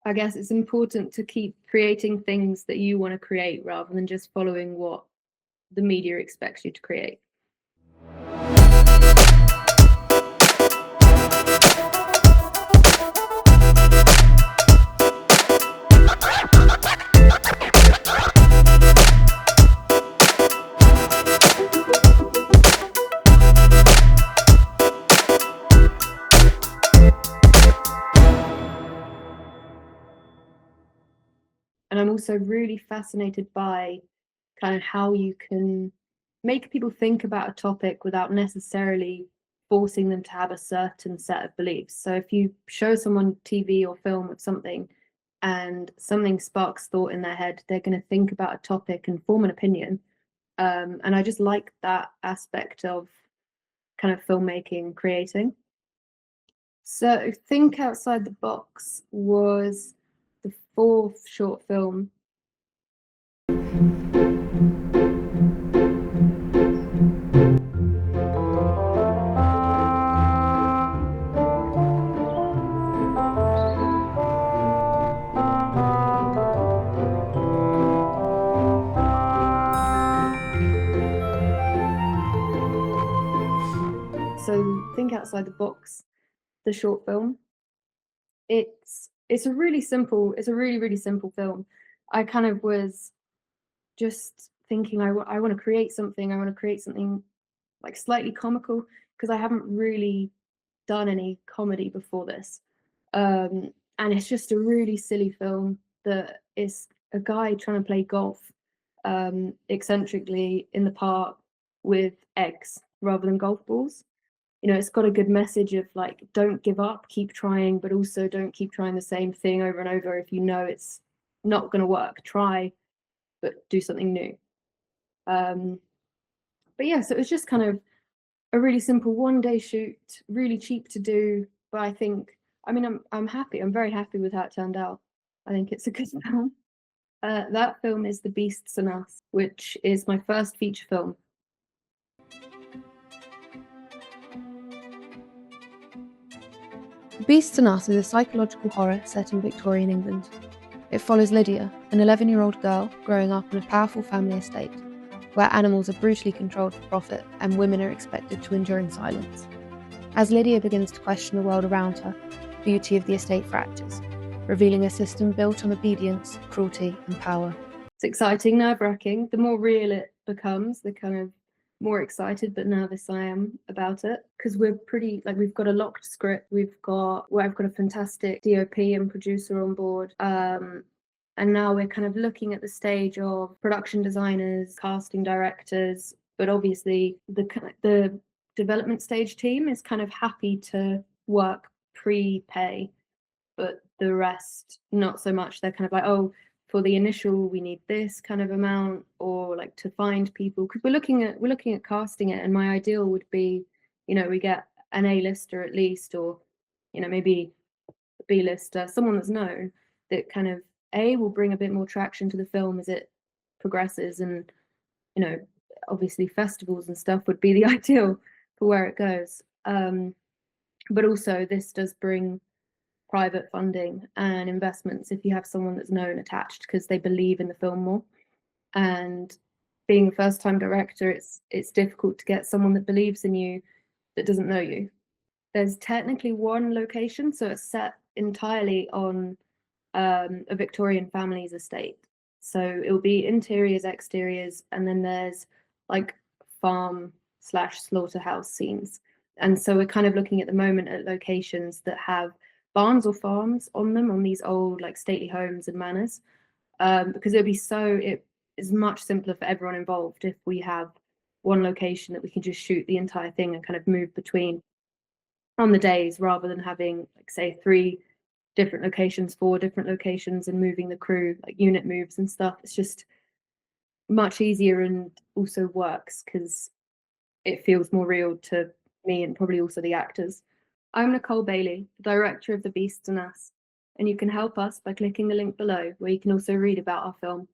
I guess it's important to keep creating things that you want to create rather than just following what the media expects you to create. And I'm also really fascinated by kind of how you can make people think about a topic without necessarily forcing them to have a certain set of beliefs. So if you show someone TV or film of something and something sparks thought in their head, they're going to think about a topic and form an opinion. And I just like that aspect of kind of filmmaking, creating. So Think Outside the Box was the fourth short film. So Think Outside the Box, the short film. It's a really simple, it's a really simple film. I kind of was just thinking I want to create something. I want to create something like slightly comical because I haven't really done any comedy before this. And it's just a really silly film that is a guy trying to play golf eccentrically in the park with eggs rather than golf balls. You know, it's got a good message of like, don't give up, keep trying, but also don't keep trying the same thing over and over. If you know it's not going to work, try, but do something new. But yeah, so it was just kind of a really simple 1 day shoot, really cheap to do. But I think, I mean, I'm happy. I'm very happy with how it turned out. I think it's a good film. That film is The Beasts and Us, which is my first feature film. Beasts and Us is a psychological horror set in Victorian England. It follows Lydia, an 11-year-old girl growing up in a powerful family estate, where animals are brutally controlled for profit and women are expected to endure in silence. As Lydia begins to question the world around her, the beauty of the estate fractures, revealing a system built on obedience, cruelty, and power. It's exciting, nerve-wracking. The more real it becomes, the kind of more excited but nervous I am about it, because we're pretty, like, we've got a locked script. I've got a fantastic DOP and producer on board. And now we're kind of looking at the stage of production designers, casting directors, but obviously the development stage team is kind of happy to work pre-pay, but the rest not so much. They're kind of like, oh, for the initial we need this kind of amount, or like to find people, because we're looking at casting it, and my ideal would be, you know, we get an A-lister at least, or, you know, maybe a B-lister, someone that's known, that kind of will bring a bit more traction to the film as it progresses. And, you know, obviously festivals and stuff would be the ideal for where it goes. But also this does bring private funding and investments if you have someone that's known attached, because they believe in the film more. And being a first-time director, it's difficult to get someone that believes in you that doesn't know you. There's technically one location, so it's set entirely on a Victorian family's estate. So it'll be interiors, exteriors, and then there's like farm/slaughterhouse scenes. And so we're kind of looking at the moment at locations that have barns or farms on them, on these old like stately homes and manors, because it is much simpler for everyone involved if we have one location that we can just shoot the entire thing and kind of move between on the days, rather than having, like, say, 3 different locations, 4 different locations, and moving the crew, like unit moves and stuff. It's just much easier, and also works because it feels more real to me and probably also the actors. I'm Nicole Bailey, the director of The Beasts and Us, and you can help us by clicking the link below, where you can also read about our film.